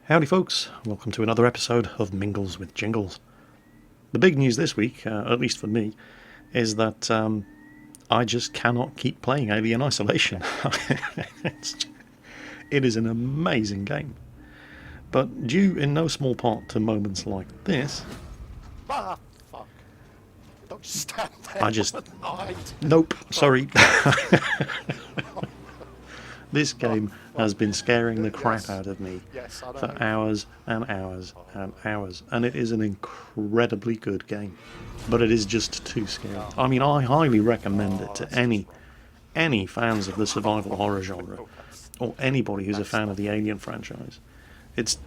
Howdy folks, welcome to another episode of Mingles with Jingles. The big news this week, at least for me, is that I just cannot keep playing Alien Isolation. It is an amazing game. But due in no small part to moments like this... Ah, fuck. Don't just stand there. I just... Hide. Nope, sorry. This game has been scaring the crap out of me for hours and hours and hours, and it is an incredibly good game, but it is just too scary. I mean, I highly recommend it to any fans of the survival horror genre, or anybody who's a fan of the Alien franchise. It's,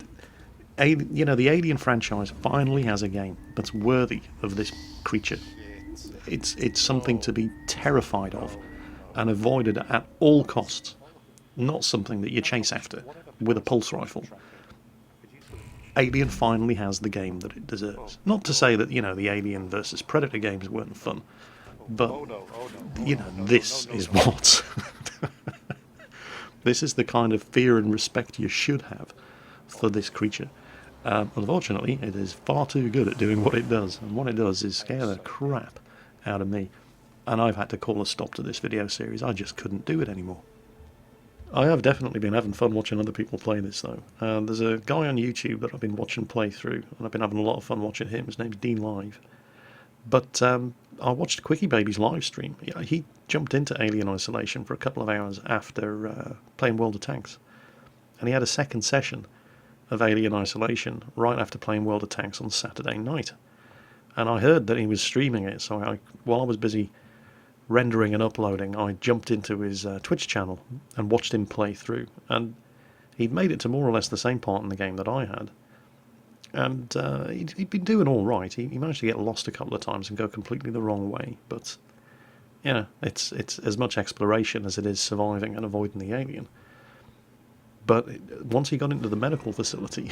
you know, the Alien franchise finally has a game that's worthy of this creature. It's something to be terrified of and avoided at all costs. Not something that you chase after with a pulse rifle. Alien finally has the game that it deserves. Not to say that, you know, the Alien versus Predator games weren't fun, but, you know, this is what. This is the kind of fear and respect you should have for this creature. Unfortunately, it is far too good at doing what it does, and what it does is scare the crap out of me. And I've had to call a stop to this video series. I just couldn't do it anymore. I have definitely been having fun watching other people play this though. There's a guy on YouTube that I've been watching play through, and I've been having a lot of fun watching him. His name's Dean Live. But I watched Quickie Baby's live stream. Yeah, he jumped into Alien Isolation for a couple of hours after playing World of Tanks. And he had a second session of Alien Isolation right after playing World of Tanks on Saturday night. And I heard that he was streaming it, so while I was busy rendering and uploading, I jumped into his Twitch channel and watched him play through, and he'd made it to more or less the same part in the game that I had, and he'd been doing all right. He managed to get lost a couple of times and go completely the wrong way, but yeah, it's as much exploration as it is surviving and avoiding the alien. But once he got into the medical facility,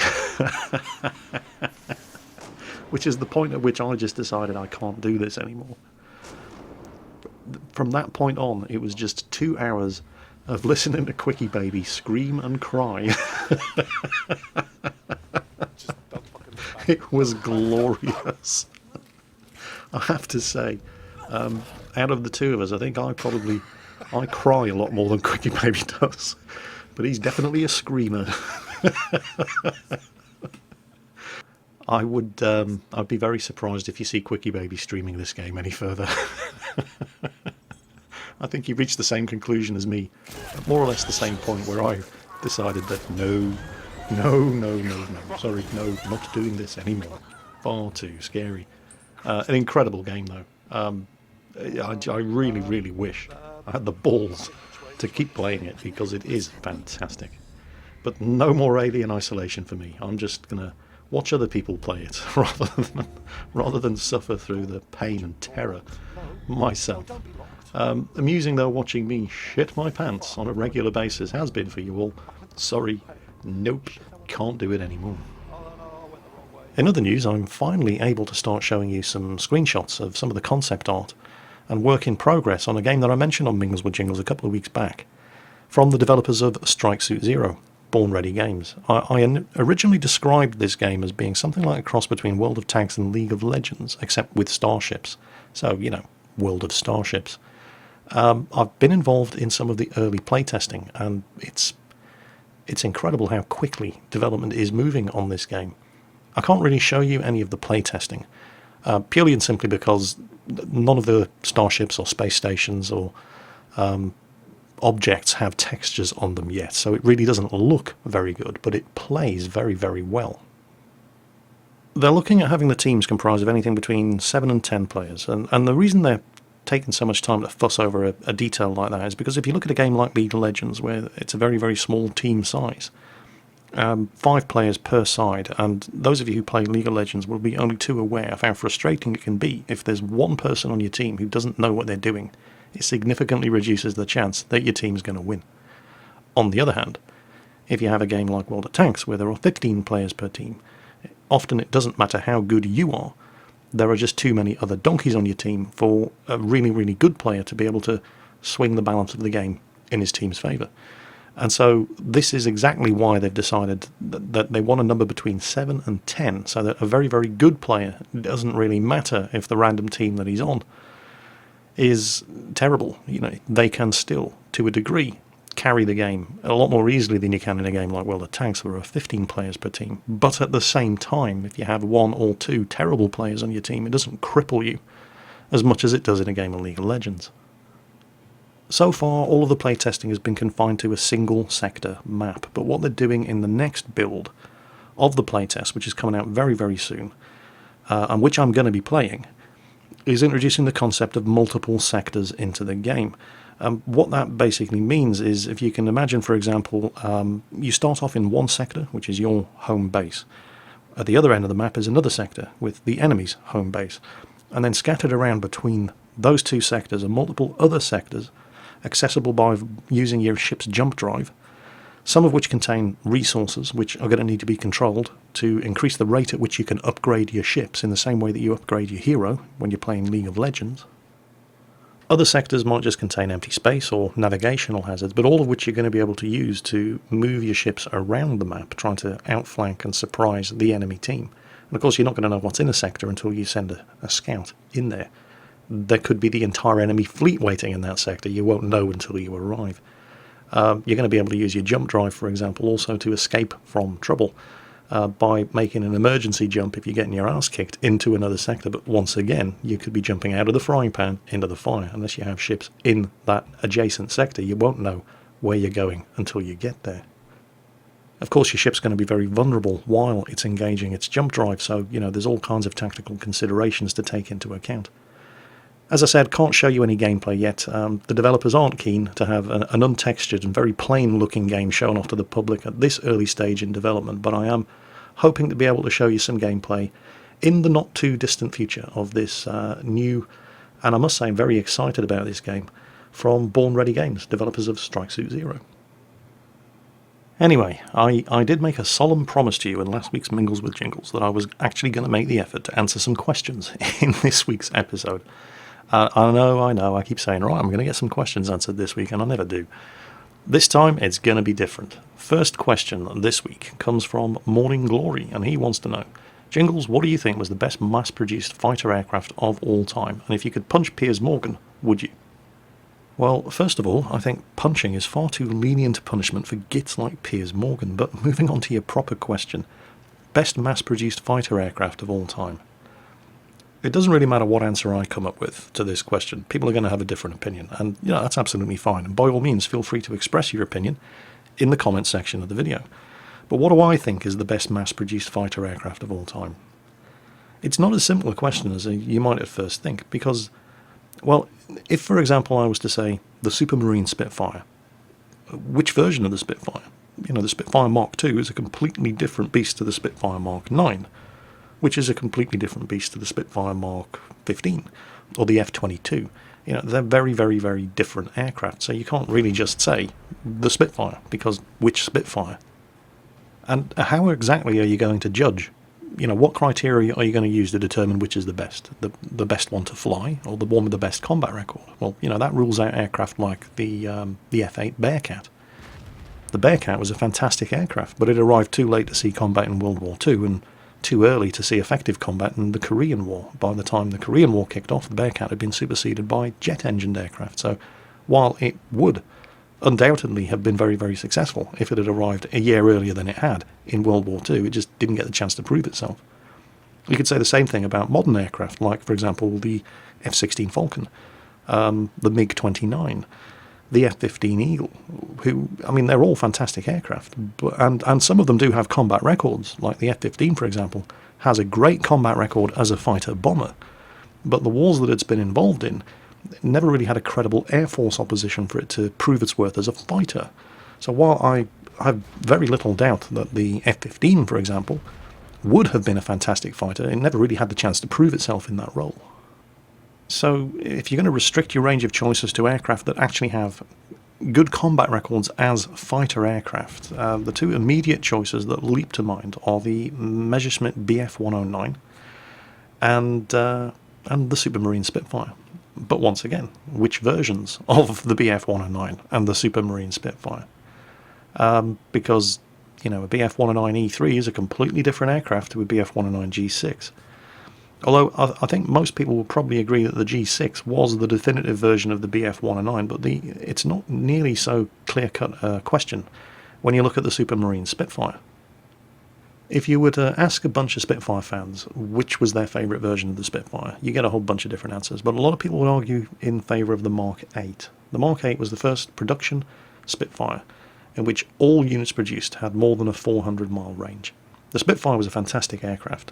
which is the point at which I just decided I can't do this anymore. From that point on, it was just 2 hours of listening to Quickie Baby scream and cry. It was glorious. I have to say, out of the two of us, I think I cry a lot more than Quickie Baby does. But he's definitely a screamer. I'd be very surprised if you see Quickie Baby streaming this game any further. I think he reached the same conclusion as me, at more or less the same point where I decided that no, sorry, no, not doing this anymore. Far too scary. An incredible game though. I really, really wish I had the balls to keep playing it because it is fantastic. But no more Alien Isolation for me. I'm just gonna watch other people play it rather than suffer through the pain and terror myself. Amusing though, watching me shit my pants on a regular basis has been for you all. Sorry, nope, can't do it anymore. In other news, I'm finally able to start showing you some screenshots of some of the concept art and work in progress on a game that I mentioned on Mingles with Jingles a couple of weeks back, from the developers of Strike Suit Zero, Born Ready Games. I originally described this game as being something like a cross between World of Tanks and League of Legends, except with starships. So, you know, World of Starships. I've been involved in some of the early playtesting, and it's incredible how quickly development is moving on this game. I can't really show you any of the playtesting, purely and simply because none of the starships or space stations or objects have textures on them yet, so it really doesn't look very good, but it plays very, very well. They're looking at having the teams comprise of anything between 7 and 10 players, and the reason they're taking so much time to fuss over a detail like that is because if you look at a game like League of Legends, where it's a very, very small team size, 5 players per side, and those of you who play League of Legends will be only too aware of how frustrating it can be if there's one person on your team who doesn't know what they're doing. It significantly reduces the chance that your team's going to win. On the other hand, if you have a game like World of Tanks where there are 15 players per team, often it doesn't matter how good you are, there are just too many other donkeys on your team for a really, really good player to be able to swing the balance of the game in his team's favour. And so this is exactly why they've decided that they want a number between 7 and 10, so that a very, very good player, it doesn't really matter if the random team that he's on is terrible. They can still, to a degree, carry the game a lot more easily than you can in a game like World of Tanks, where there are 15 players per team. But at the same time, if you have 1 or 2 terrible players on your team, it doesn't cripple you as much as it does in a game of League of Legends. So far, all of the playtesting has been confined to a single sector map, but what they're doing in the next build of the playtest, which is coming out very, very soon, and which I'm going to be playing, is introducing the concept of multiple sectors into the game. What that basically means is, if you can imagine, for example, you start off in one sector, which is your home base. At the other end of the map is another sector with the enemy's home base. And then scattered around between those 2 sectors are multiple other sectors, accessible by using your ship's jump drive, some of which contain resources which are going to need to be controlled to increase the rate at which you can upgrade your ships in the same way that you upgrade your hero when you're playing League of Legends. Other sectors might just contain empty space or navigational hazards, but all of which you're going to be able to use to move your ships around the map, trying to outflank and surprise the enemy team. And of course, you're not going to know what's in a sector until you send a scout in there. There could be the entire enemy fleet waiting in that sector. You won't know until you arrive. You're going to be able to use your jump drive, for example, also to escape from trouble by making an emergency jump if you're getting your ass kicked into another sector. But once again, you could be jumping out of the frying pan into the fire. Unless you have ships in that adjacent sector, you won't know where you're going until you get there. Of course, your ship's going to be very vulnerable while it's engaging its jump drive, so there's all kinds of tactical considerations to take into account. As I said, can't show you any gameplay yet. The developers aren't keen to have an untextured and very plain-looking game shown off to the public at this early stage in development, but I am hoping to be able to show you some gameplay in the not-too-distant future of this new, and I must say I'm very excited about this game, from Born Ready Games, developers of Strike Suit Zero. Anyway, I did make a solemn promise to you in last week's Mingles with Jingles that I was actually going to make the effort to answer some questions in this week's episode. I know, I keep saying, right, I'm going to get some questions answered this week, and I never do. This time, it's going to be different. First question this week comes from Morning Glory, and he wants to know, Jingles, what do you think was the best mass-produced fighter aircraft of all time? And if you could punch Piers Morgan, would you? Well, first of all, I think punching is far too lenient punishment for gits like Piers Morgan, but moving on to your proper question, best mass-produced fighter aircraft of all time. It doesn't really matter what answer I come up with to this question. People are going to have a different opinion, and that's absolutely fine. And by all means, feel free to express your opinion in the comments section of the video. But what do I think is the best mass-produced fighter aircraft of all time? It's not as simple a question as you might at first think, because, well, if, for example, I was to say the Supermarine Spitfire, which version of the Spitfire? The Spitfire Mark II is a completely different beast to the Spitfire Mark IX, which is a completely different beast to the Spitfire Mark 15 or the F-22. They're very, very, very different aircraft, so you can't really just say the Spitfire, because which Spitfire? And how exactly are you going to judge? What criteria are you going to use to determine which is the best? The best one to fly, or the one with the best combat record? Well, that rules out aircraft like the F-8 Bearcat. The Bearcat was a fantastic aircraft, but it arrived too late to see combat in World War II, and too early to see effective combat in the Korean War. By the time the Korean War kicked off, the Bearcat had been superseded by jet-engined aircraft. So while it would undoubtedly have been very, very successful if it had arrived a year earlier than it had in World War II, it just didn't get the chance to prove itself. You could say the same thing about modern aircraft, like, for example, the F-16 Falcon, the MiG-29, the F-15 Eagle, who, they're all fantastic aircraft, and some of them do have combat records, like the F-15, for example, has a great combat record as a fighter bomber, but the wars that it's been involved in never really had a credible Air Force opposition for it to prove its worth as a fighter. So while I have very little doubt that the F-15, for example, would have been a fantastic fighter, it never really had the chance to prove itself in that role. So if you're going to restrict your range of choices to aircraft that actually have good combat records as fighter aircraft, the two immediate choices that leap to mind are the Messerschmitt Bf-109 and the Supermarine Spitfire. But once again, which versions of the Bf-109 and the Supermarine Spitfire? because, you know, a Bf-109E3 is a completely different aircraft to a Bf-109 G6. Although I think most people will probably agree that the G6 was the definitive version of the Bf-109, but it's not nearly so clear-cut question when you look at the Supermarine Spitfire. If you were to ask a bunch of Spitfire fans which was their favourite version of the Spitfire, you get a whole bunch of different answers, but a lot of people would argue in favour of the Mark 8. The Mark 8 was the first production Spitfire in which all units produced had more than a 400-mile range. The Spitfire was a fantastic aircraft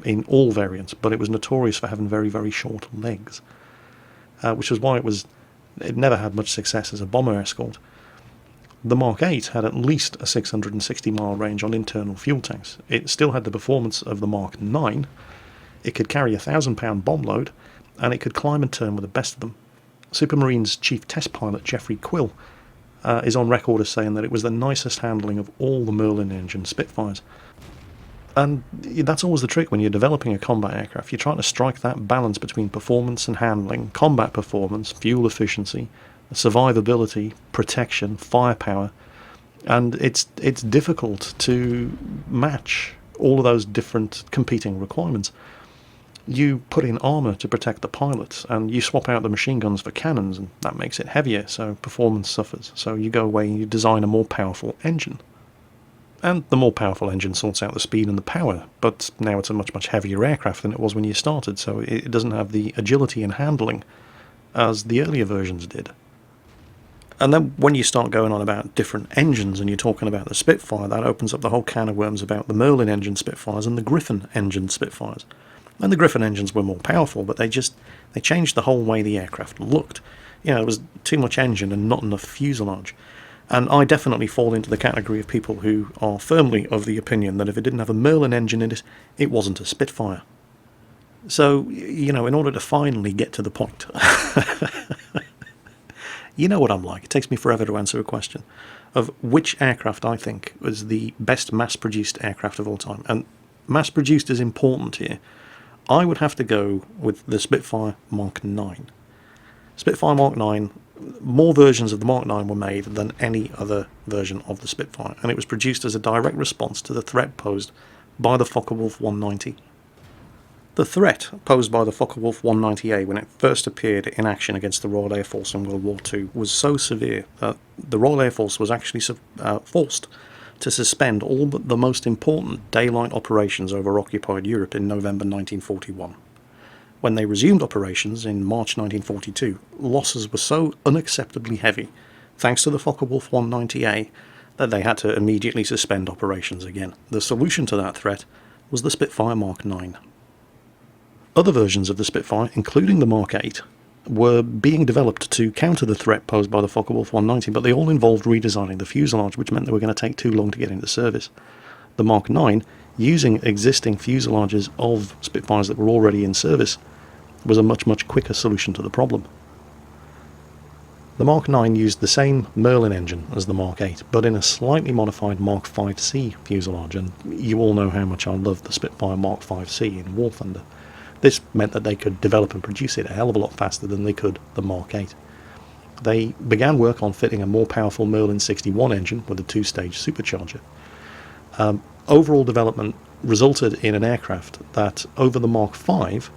in all variants, but it was notorious for having very, very short legs, which was why it never had much success as a bomber escort. The Mark 8 had at least a 660-mile range on internal fuel tanks. It still had the performance of the Mark 9. It could carry a 1,000-pound bomb load, and it could climb and turn with the best of them. Supermarine's chief test pilot, Geoffrey Quill, is on record as saying that it was the nicest handling of all the Merlin engine Spitfires. And that's always the trick when you're developing a combat aircraft. You're trying to strike that balance between performance and handling, combat performance, fuel efficiency, survivability, protection, firepower, and it's difficult to match all of those different competing requirements. You put in armour to protect the pilots, and you swap out the machine guns for cannons, and that makes it heavier, so performance suffers. So you go away and you design a more powerful engine. And the more powerful engine sorts out the speed and the power, but now it's a much, much heavier aircraft than it was when you started, so it doesn't have the agility and handling as the earlier versions did. And then when you start going on about different engines and you're talking about the Spitfire, that opens up the whole can of worms about the Merlin engine Spitfires and the Griffon engine Spitfires. And the Griffon engines were more powerful, but they changed the whole way the aircraft looked. You know, it was too much engine and not enough fuselage. And I definitely fall into the category of people who are firmly of the opinion that if it didn't have a Merlin engine in it, it wasn't a Spitfire. So, you know, in order to finally get to the point, you know what I'm like. It takes me forever to answer a question of which aircraft I think was the best mass-produced aircraft of all time. And mass-produced is important here. I would have to go with the Spitfire Mark 9. Spitfire Mark 9, more versions of the Mark 9 were made than any other version of the Spitfire, and it was produced as a direct response to the threat posed by the Focke-Wulf 190. The threat posed by the Focke-Wulf 190A when it first appeared in action against the Royal Air Force in World War II was so severe that the Royal Air Force was actually forced to suspend all but the most important daylight operations over occupied Europe in November 1941. When they resumed operations in March 1942, losses were so unacceptably heavy, thanks to the Focke-Wulf 190A, that they had to immediately suspend operations again. The solution to that threat was the Spitfire Mark 9. Other versions of the Spitfire, including the Mark 8, were being developed to counter the threat posed by the Focke-Wulf 190, but they all involved redesigning the fuselage, which meant they were going to take too long to get into service. The Mark 9, using existing fuselages of Spitfires that were already in service, was a much, much quicker solution to the problem. The Mark 9 used the same Merlin engine as the Mark 8, but in a slightly modified Mark 5C fuselage, and you all know how much I love the Spitfire Mark 5C in War Thunder. This meant that they could develop and produce it a hell of a lot faster than they could the Mark 8. They began work on fitting a more powerful Merlin 61 engine with a two-stage supercharger. Overall development resulted in an aircraft that, over the Mark 5,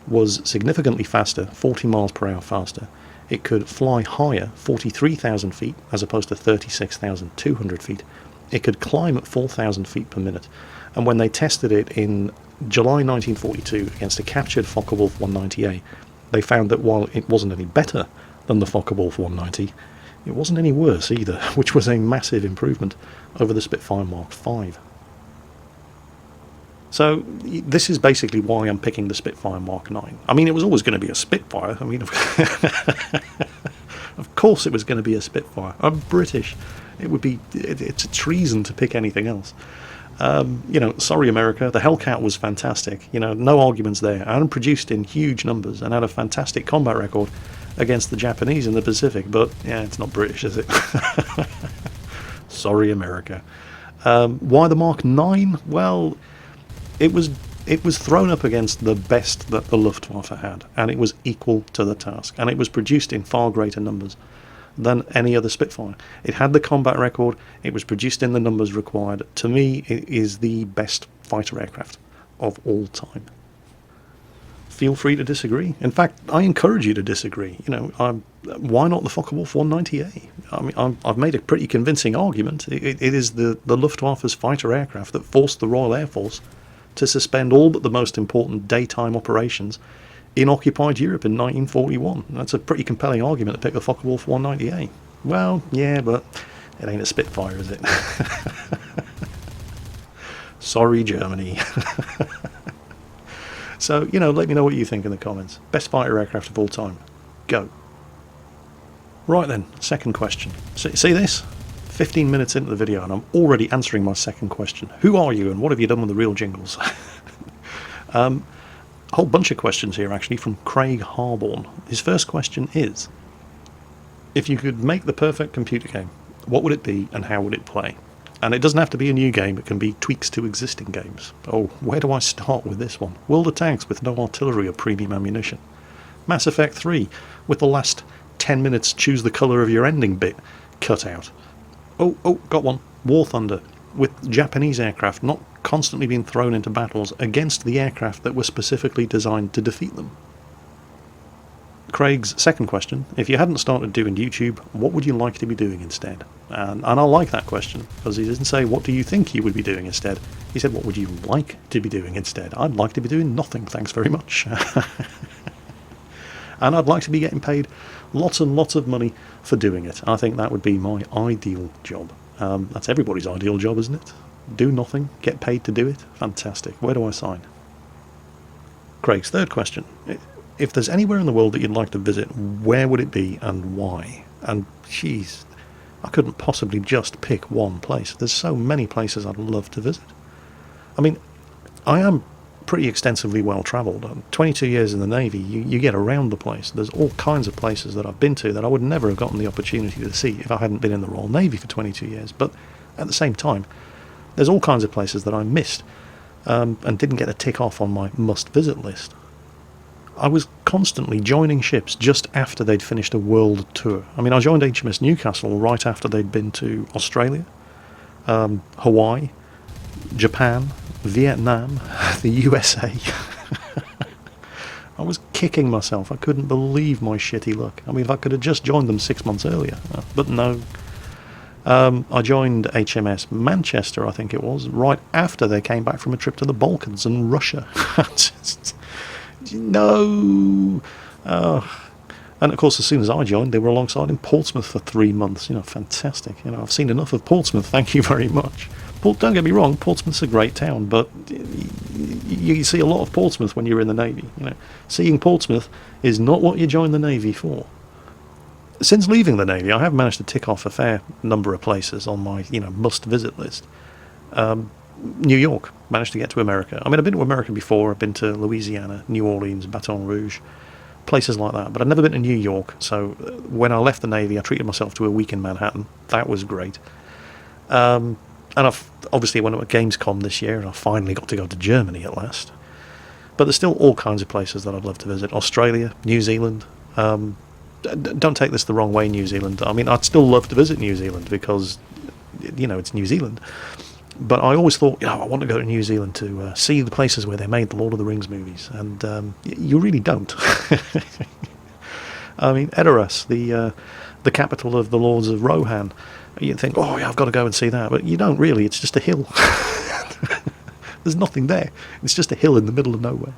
was significantly faster, 40 miles per hour faster. It could fly higher, 43,000 feet, as opposed to 36,200 feet. It could climb at 4,000 feet per minute. And when they tested it in July 1942 against a captured Focke-Wulf 190A, they found that while it wasn't any better than the Focke-Wulf 190, it wasn't any worse either, which was a massive improvement over the Spitfire Mark 5. So this is basically why I'm picking the Spitfire Mark 9. I mean, it was always going to be a Spitfire. I mean, of course it was going to be a Spitfire. I'm British. It's a treason to pick anything else. Sorry America, the Hellcat was fantastic. No arguments there. And produced in huge numbers and had a fantastic combat record against the Japanese in the Pacific. But yeah, it's not British, is it? Sorry America. Why the Mark 9? Well, it was thrown up against the best that the Luftwaffe had, and it was equal to the task, and it was produced in far greater numbers. than any other Spitfire. It had the combat record, it was produced in the numbers required. To me, it is the best fighter aircraft of all time. Feel free to disagree. In fact, I encourage you to disagree. Why not the Focke-Wulf 190A? I mean, I've made a pretty convincing argument. It is the Luftwaffe's fighter aircraft that forced the Royal Air Force to suspend all but the most important daytime operations in occupied Europe in 1941. That's a pretty compelling argument to pick the Focke-Wulf 190A. Well, yeah, but it ain't a Spitfire, is it? Sorry, Germany. So, let me know what you think in the comments. Best fighter aircraft of all time. Go. Right then, second question. See this? 15 minutes into the video and I'm already answering my second question. Who are you and what have you done with the real Jingles? A whole bunch of questions here actually from Craig Harborn. His first question is, if you could make the perfect computer game, what would it be and how would it play? And it doesn't have to be a new game, it can be tweaks to existing games. Oh, where do I start with this one? World of Tanks with no artillery or premium ammunition. Mass Effect 3 with the last 10 minutes choose the colour of your ending bit cut out. Oh, got one. War Thunder with Japanese aircraft not constantly being thrown into battles against the aircraft that were specifically designed to defeat them. Craig's second question, if you hadn't started doing YouTube, what would you like to be doing instead? And I like that question, because he didn't say, what do you think you would be doing instead? He said, what would you like to be doing instead? I'd like to be doing nothing, thanks very much. And I'd like to be getting paid lots and lots of money for doing it. I think that would be my ideal job. That's everybody's ideal job, isn't it? Do nothing, get paid to do it. Fantastic. Where do I sign? Craig's third question. If there's anywhere in the world that you'd like to visit, where would it be and why? And jeez, I couldn't possibly just pick one place. There's so many places I'd love to visit. I mean, I am pretty extensively well travelled. 22 years in the Navy, you get around the place. There's all kinds of places that I've been to that I would never have gotten the opportunity to see if I hadn't been in the Royal Navy for 22 years. But at the same time, there's all kinds of places that I missed and didn't get a tick off on my must-visit list. I was constantly joining ships just after they'd finished a world tour. I mean, I joined HMS Newcastle right after they'd been to Australia, Hawaii, Japan, Vietnam, the USA. I was kicking myself. I couldn't believe my shitty luck. I mean, if I could have just joined them 6 months earlier. But no. I joined HMS Manchester, I think it was, right after they came back from a trip to the Balkans and Russia. No. And of course, as soon as I joined, they were alongside in Portsmouth for 3 months. Fantastic. I've seen enough of Portsmouth. Thank you very much. Don't get me wrong, Portsmouth's a great town, but you see a lot of Portsmouth when you're in the Navy. Seeing Portsmouth is not what you join the Navy for. Since leaving the Navy, I have managed to tick off a fair number of places on my must-visit list. New York, managed to get to America. I mean, I've been to America before. I've been to Louisiana, New Orleans, Baton Rouge, places like that. But I've never been to New York. So when I left the Navy, I treated myself to a week in Manhattan. That was great. And I've obviously went to Gamescom this year, and I finally got to go to Germany at last. But there's still all kinds of places that I'd love to visit. Australia, New Zealand. Don't take this the wrong way, New Zealand. I mean, I'd still love to visit New Zealand because, it's New Zealand. But I always thought, I want to go to New Zealand to see the places where they made the Lord of the Rings movies. And you really don't. I mean, Edoras, the capital of the Lords of Rohan. You'd think, I've got to go and see that. But you don't really. It's just a hill. There's nothing there. It's just a hill in the middle of nowhere.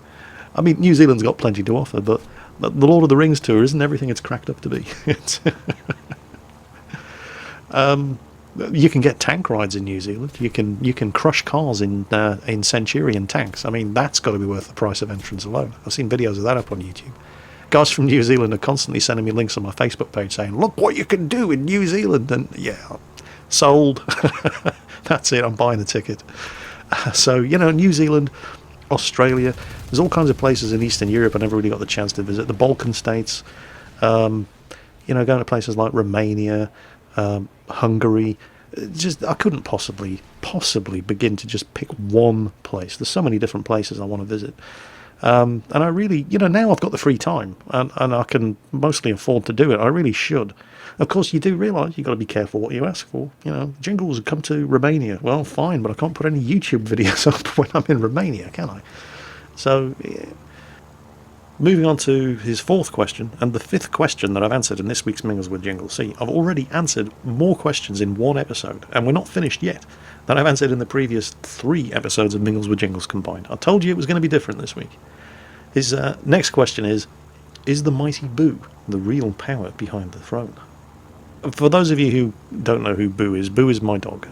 I mean, New Zealand's got plenty to offer, but the Lord of the Rings tour isn't everything it's cracked up to be. You can get tank rides in New Zealand. You can crush cars in Centurion tanks. I mean, that's got to be worth the price of entrance alone. I've seen videos of that up on YouTube. Guys from New Zealand are constantly sending me links on my Facebook page saying, look what you can do in New Zealand. And yeah, sold. That's it, I'm buying the ticket. So, New Zealand, Australia, there's all kinds of places in Eastern Europe I never really got the chance to visit. The Balkan states, going to places like Romania, Hungary. I couldn't possibly begin to just pick one place. There's so many different places I want to visit. And I really, now I've got the free time and I can mostly afford to do it. I really should. Of course, you do realise you've got to be careful what you ask for. Jingles come to Romania. Well, fine, but I can't put any YouTube videos up when I'm in Romania, can I? So, yeah. Moving on to his fourth question, and the fifth question that I've answered in this week's Mingles with Jingles. See, I've already answered more questions in one episode, and we're not finished yet, than I've answered in the previous 3 episodes of Mingles with Jingles combined. I told you it was going to be different this week. His next question is the mighty Boo the real power behind the throne? For those of you who don't know who Boo is my dog.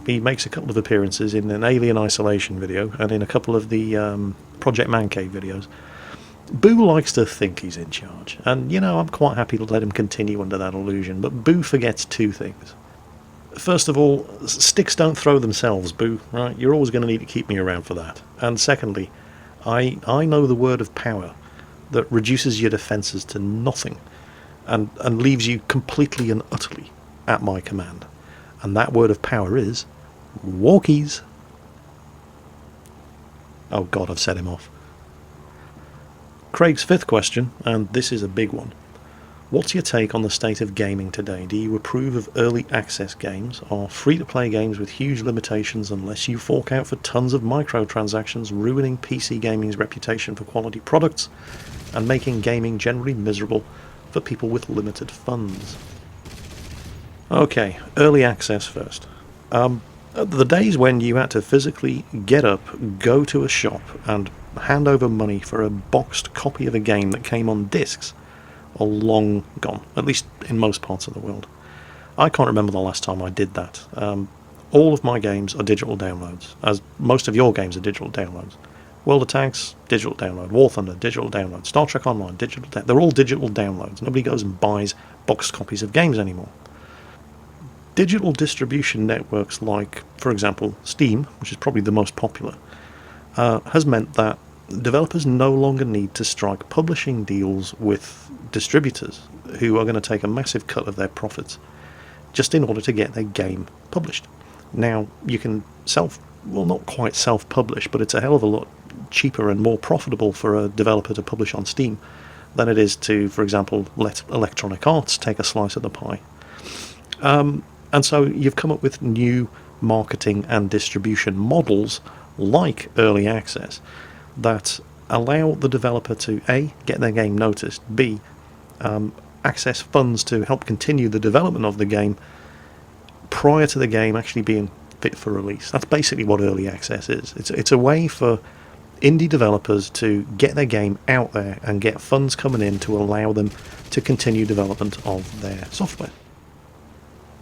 He makes a couple of appearances in an Alien Isolation video, and in a couple of the Project Man Cave videos. Boo likes to think he's in charge, and I'm quite happy to let him continue under that illusion, but Boo forgets 2 things. First of all, sticks don't throw themselves, Boo, right? You're always going to need to keep me around for that. And secondly, I know the word of power that reduces your defences to nothing and leaves you completely and utterly at my command. And that word of power is walkies. Oh God, I've set him off. Craig's 5th question, and this is a big one. What's your take on the state of gaming today? Do you approve of early access games, or free-to-play games with huge limitations unless you fork out for tons of microtransactions, ruining PC gaming's reputation for quality products, and making gaming generally miserable for people with limited funds? Okay, early access first. The days when you had to physically get up, go to a shop, and hand over money for a boxed copy of a game that came on discs are long gone, at least in most parts of the world. I can't remember the last time I did that. All of my games are digital downloads, as most of your games are digital downloads. World of Tanks, digital download. War Thunder, digital download. Star Trek Online, digital download. They're all digital downloads. Nobody goes and buys boxed copies of games anymore. Digital distribution networks like, for example, Steam, which is probably the most popular, has meant that developers no longer need to strike publishing deals with distributors who are going to take a massive cut of their profits just in order to get their game published. Now, you can not quite self-publish, but it's a hell of a lot cheaper and more profitable for a developer to publish on Steam than it is to, for example, let Electronic Arts take a slice of the pie. And so you've come up with new marketing and distribution models like early access that allow the developer to A, get their game noticed, B, access funds to help continue the development of the game prior to the game actually being fit for release. That's basically what early access is. It's a way for indie developers to get their game out there and get funds coming in to allow them to continue development of their software.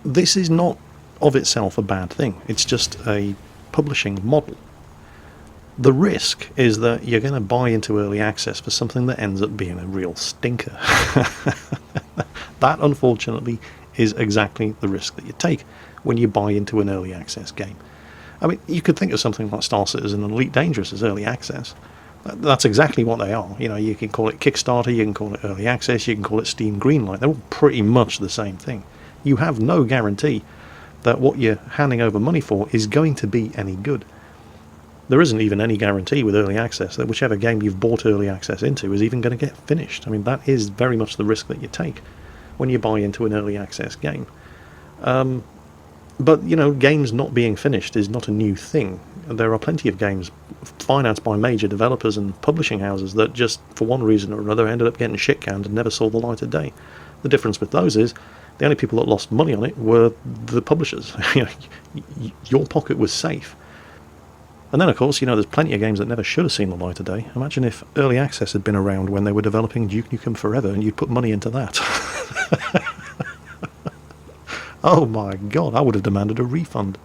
This is not of itself a bad thing. It's just a publishing model. The risk is that you're going to buy into early access for something that ends up being a real stinker. That, unfortunately, is exactly the risk that you take when you buy into an early access game. I mean, you could think of something like Star Citizen and Elite Dangerous as early access. That's exactly what they are. You can call it Kickstarter, you can call it early access, you can call it Steam Greenlight. They're all pretty much the same thing. You have no guarantee that what you're handing over money for is going to be any good. There isn't even any guarantee with early access that whichever game you've bought early access into is even going to get finished. I mean, that is very much the risk that you take when you buy into an early access game. But, games not being finished is not a new thing. There are plenty of games financed by major developers and publishing houses that just, for one reason or another, ended up getting shit-canned and never saw the light of day. The difference with those is the only people that lost money on it were the publishers. Your pocket was safe. And then, of course, there's plenty of games that never should have seen the light of day. Imagine if early access had been around when they were developing Duke Nukem Forever and you'd put money into that. Oh my God, I would have demanded a refund.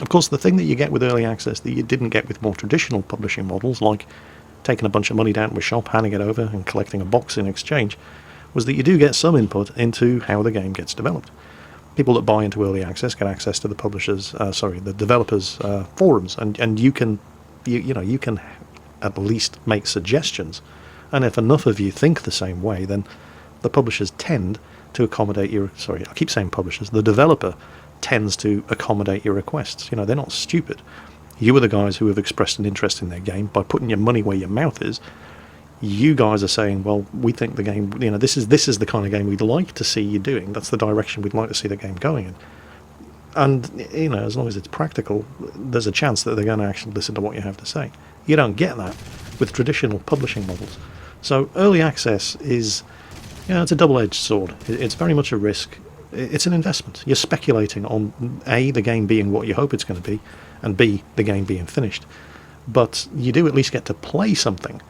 Of course, the thing that you get with early access that you didn't get with more traditional publishing models, like taking a bunch of money down to a shop, handing it over, and collecting a box in exchange, was that you do get some input into how the game gets developed. People that buy into early access get access to the developers' forums, and you can at least make suggestions. And if enough of you think the same way, then the publishers tend to accommodate your. Sorry, I keep saying publishers. The developer tends to accommodate your requests. They're not stupid. You are the guys who have expressed an interest in their game by putting your money where your mouth is. You guys are saying, well, we think the game, this is the kind of game we'd like to see you doing. That's the direction we'd like to see the game going in. And, as long as it's practical, there's a chance that they're going to actually listen to what you have to say. You don't get that with traditional publishing models. So early access is, it's a double-edged sword. It's very much a risk. It's an investment. You're speculating on, A, the game being what you hope it's going to be, and B, the game being finished. But you do at least get to play something.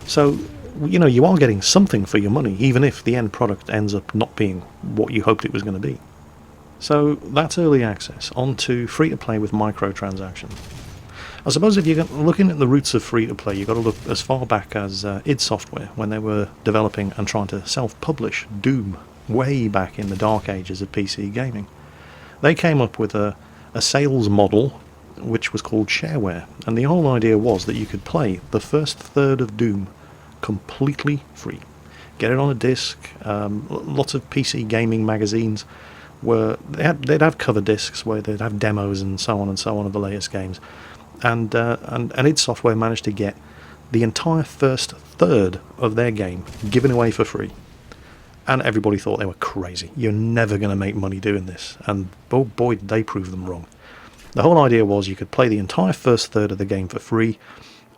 So, you are getting something for your money, even if the end product ends up not being what you hoped it was going to be. So that's early access. On to free-to-play with microtransactions. I suppose if you're looking at the roots of free-to-play, you've got to look as far back as id Software, when they were developing and trying to self-publish Doom, way back in the dark ages of PC gaming. They came up with a sales model which was called shareware, and the whole idea was that you could play the first third of Doom completely free. Get it on a disc. Lots of PC gaming magazines they'd have cover discs where they'd have demos and so on of the latest games, and id Software managed to get the entire first third of their game given away for free. And everybody thought they were crazy. You're never going to make money doing this. And oh boy, did they prove them wrong. The whole idea was you could play the entire first third of the game for free,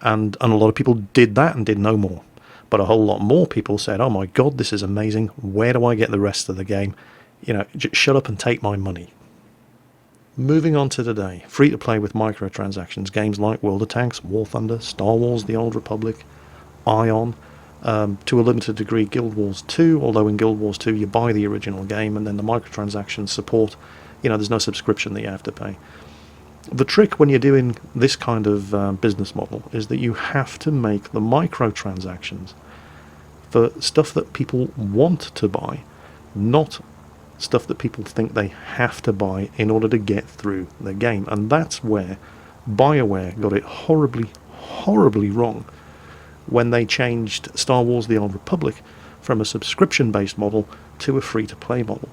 and a lot of people did that and did no more. But a whole lot more people said, oh my god, this is amazing. Where do I get the rest of the game? Just shut up and take my money. Moving on to today, free-to-play with microtransactions. Games like World of Tanks, War Thunder, Star Wars The Old Republic, Ion, to a limited degree Guild Wars 2, although in Guild Wars 2 you buy the original game and then the microtransactions support, there's no subscription that you have to pay. The trick when you're doing this kind of business model is that you have to make the microtransactions for stuff that people want to buy, not stuff that people think they have to buy in order to get through the game. And that's where BioWare got it horribly, horribly wrong when they changed Star Wars The Old Republic from a subscription-based model to a free-to-play model.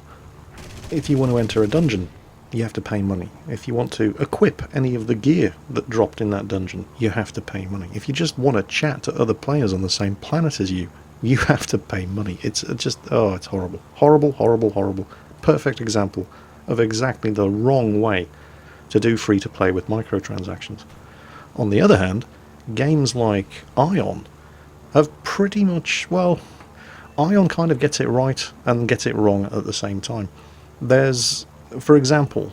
If you want to enter a dungeon, you have to pay money. If you want to equip any of the gear that dropped in that dungeon, you have to pay money. If you just want to chat to other players on the same planet as you have to pay money. It's just, it's horrible. Horrible, horrible, horrible. Perfect example of exactly the wrong way to do free-to-play with microtransactions. On the other hand, games like Ion have pretty much, Ion kind of gets it right and gets it wrong at the same time. There's, for example,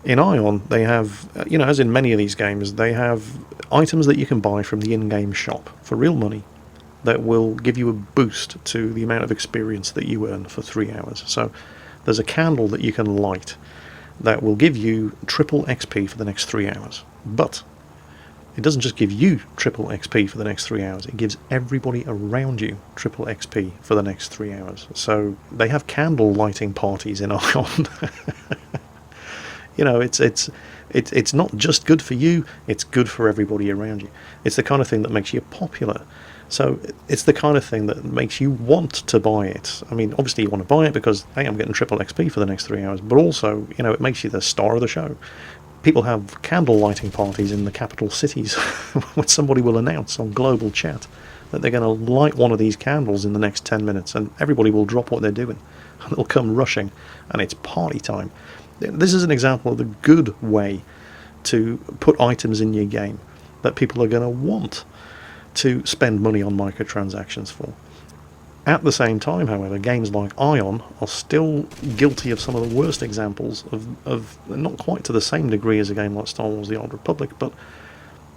in Ion, they have, as in many of these games, they have items that you can buy from the in-game shop for real money that will give you a boost to the amount of experience that you earn for 3 hours. So there's a candle that you can light that will give you triple XP for the next 3 hours. But it doesn't just give you triple XP for the next 3 hours, it gives everybody around you triple XP for the next 3 hours. So they have candle lighting parties in Ion. It's not just good for you, it's good for everybody around you. It's the kind of thing that makes you popular. So it's the kind of thing that makes you want to buy it. I mean, obviously you want to buy it because, hey, I'm getting triple XP for the next 3 hours, but also, it makes you the star of the show. People have candle lighting parties in the capital cities when somebody will announce on global chat that they're going to light one of these candles in the next 10 minutes, and everybody will drop what they're doing and they'll come rushing, and it's party time. This is an example of the good way to put items in your game that people are going to want to spend money on microtransactions for. At the same time, however, games like Ion are still guilty of some of the worst examples of not quite to the same degree as a game like Star Wars The Old Republic, but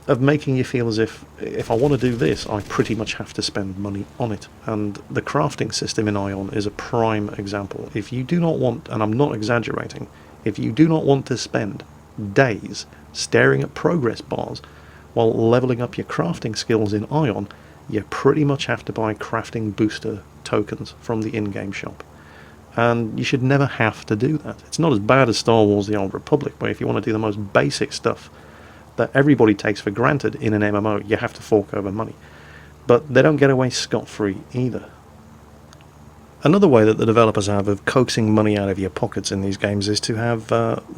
of making you feel as if I want to do this, I pretty much have to spend money on it. And the crafting system in Ion is a prime example. If you do not want, and I'm not exaggerating, if you do not want to spend days staring at progress bars while leveling up your crafting skills in Ion, you pretty much have to buy crafting booster tokens from the in-game shop. And you should never have to do that. It's not as bad as Star Wars The Old Republic, where if you want to do the most basic stuff that everybody takes for granted in an MMO, you have to fork over money. But they don't get away scot-free either. Another way that the developers have of coaxing money out of your pockets in these games is to have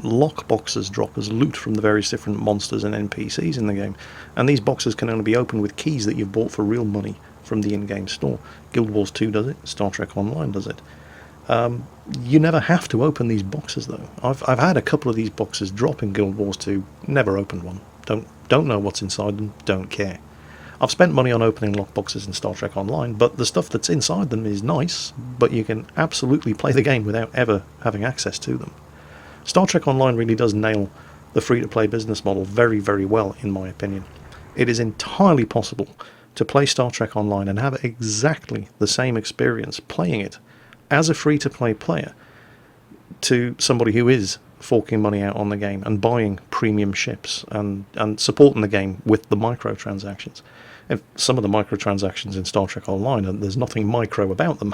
lock boxes drop as loot from the various different monsters and NPCs in the game. And these boxes can only be opened with keys that you've bought for real money from the in-game store. Guild Wars 2 does it, Star Trek Online does it. You never have to open these boxes though. I've had a couple of these boxes drop in Guild Wars 2, never opened one. Don't know what's inside them, don't care. I've spent money on opening lockboxes in Star Trek Online, but the stuff that's inside them is nice, but you can absolutely play the game without ever having access to them. Star Trek Online really does nail the free-to-play business model very, very well, in my opinion. It is entirely possible to play Star Trek Online and have exactly the same experience playing it as a free-to-play player to somebody who is forking money out on the game and buying premium ships and supporting the game with the microtransactions. If some of the microtransactions in Star Trek Online, and there's nothing micro about them,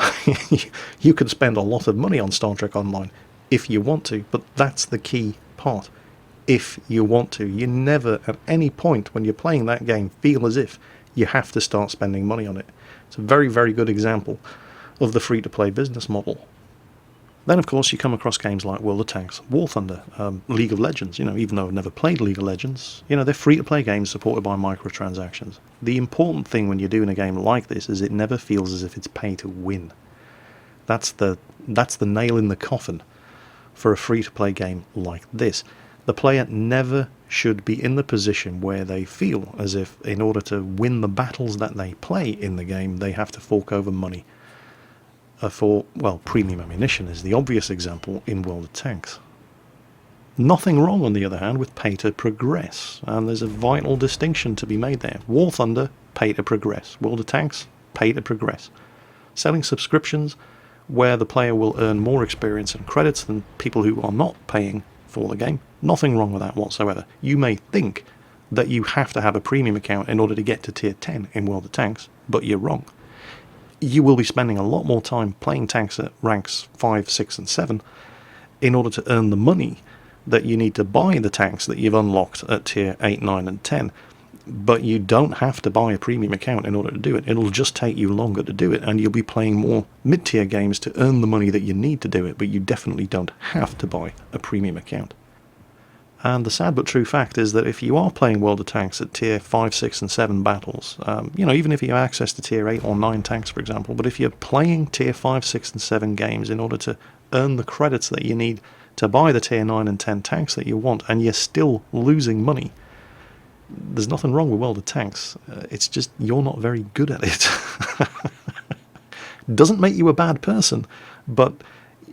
you can spend a lot of money on Star Trek Online if you want to, but that's the key part. If you want to. You never, at any point when you're playing that game, feel as if you have to start spending money on it. It's a very, very good example of the free-to-play business model. Then, of course, you come across games like World of Tanks, War Thunder, League of Legends. Even though I've never played League of Legends, they're free-to-play games supported by microtransactions. The important thing when you're doing a game like this is it never feels as if it's pay to win. That's the nail in the coffin for a free-to-play game like this. The player never should be in the position where they feel as if, in order to win the battles that they play in the game, they have to fork over money. Premium ammunition is the obvious example in World of Tanks. Nothing wrong, on the other hand, with pay to progress, and there's a vital distinction to be made there. War Thunder, pay to progress. World of Tanks, pay to progress. Selling subscriptions where the player will earn more experience and credits than people who are not paying for the game. Nothing wrong with that whatsoever. You may think that you have to have a premium account in order to get to tier 10 in World of Tanks, but you're wrong. You will be spending a lot more time playing tanks at ranks 5, 6 and 7 in order to earn the money that you need to buy the tanks that you've unlocked at tier 8, 9 and 10. But you don't have to buy a premium account in order to do it. It'll just take you longer to do it, and you'll be playing more mid-tier games to earn the money that you need to do it, but you definitely don't have to buy a premium account. And the sad but true fact is that if you are playing World of Tanks at tier 5, 6 and 7 battles, even if you have access to tier 8 or 9 tanks, for example, but if you're playing tier 5, 6 and 7 games in order to earn the credits that you need to buy the tier 9 and 10 tanks that you want, and you're still losing money, there's nothing wrong with World of Tanks. It's just you're not very good at it. Doesn't make you a bad person, but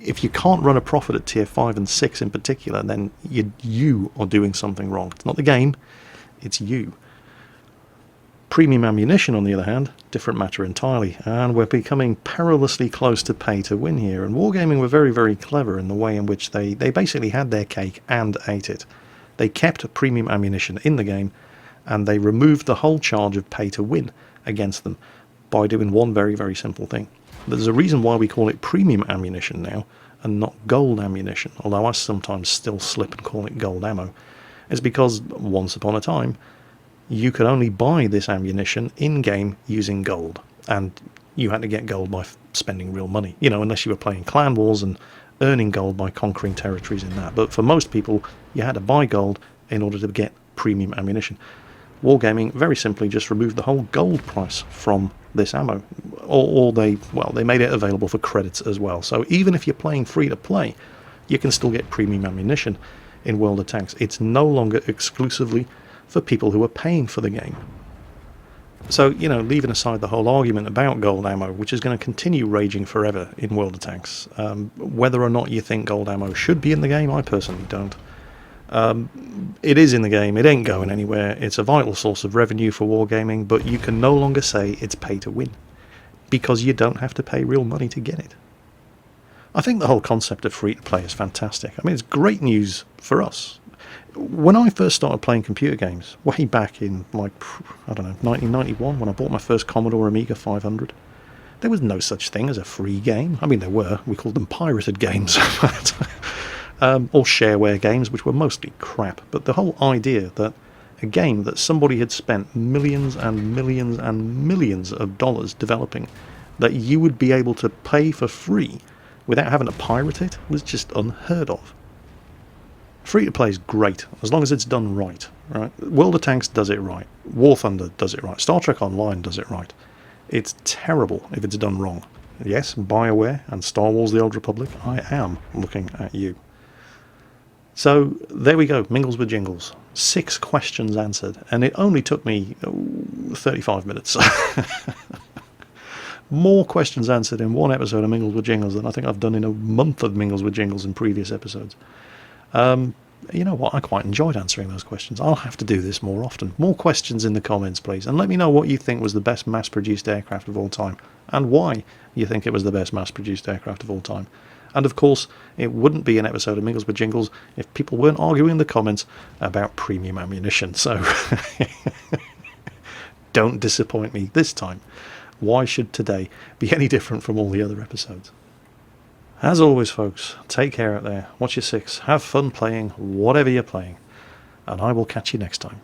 if you can't run a profit at tier 5 and 6 in particular, then you are doing something wrong. It's not the game, it's you. Premium ammunition, on the other hand, different matter entirely, and we're becoming perilously close to pay to win here, and Wargaming were very, very clever in the way in which they basically had their cake and ate it. They kept premium ammunition in the game, and they removed the whole charge of pay to win against them by doing one very, very simple thing. There's a reason why we call it premium ammunition now and not gold ammunition, although I sometimes still slip and call it gold ammo. It's because once upon a time you could only buy this ammunition in-game using gold, and you had to get gold by spending real money, unless you were playing clan wars and earning gold by conquering territories in that. But for most people, you had to buy gold in order to get premium ammunition. Wargaming very simply just removed the whole gold price from this ammo, or they made it available for credits as well. So even if you're playing free to play, you can still get premium ammunition in World of Tanks. It's no longer exclusively for people who are paying for the game. So, leaving aside the whole argument about gold ammo, which is going to continue raging forever in World of Tanks, whether or not you think gold ammo should be in the game, I personally don't. It is in the game, it ain't going anywhere, it's a vital source of revenue for Wargaming, but you can no longer say it's pay to win, because you don't have to pay real money to get it. I think the whole concept of free-to-play is fantastic. I mean, it's great news for us. When I first started playing computer games, way back in, 1991, when I bought my first Commodore Amiga 500, there was no such thing as a free game. I mean, there were, we called them pirated games. Or shareware games, which were mostly crap. But the whole idea that a game that somebody had spent millions and millions and millions of dollars developing that you would be able to pay for free without having to pirate it was just unheard of. Free to play is great as long as it's done right. World of Tanks does it right. War Thunder does it right. Star Trek Online does it right. It's terrible if it's done wrong. Yes, BioWare and Star Wars The Old Republic, I am looking at you. So there we go, Mingles with Jingles. 6 questions answered, and it only took me 35 minutes. More questions answered in one episode of Mingles with Jingles than I think I've done in a month of Mingles with Jingles in previous episodes. You know what, I quite enjoyed answering those questions. I'll have to do this more often. More questions in the comments, please, and let me know what you think was the best mass-produced aircraft of all time, and why you think it was the best mass-produced aircraft of all time. And of course, it wouldn't be an episode of Mingles with Jingles if people weren't arguing in the comments about premium ammunition, so don't disappoint me this time. Why should today be any different from all the other episodes? As always, folks, take care out there, watch your 6, have fun playing whatever you're playing, and I will catch you next time.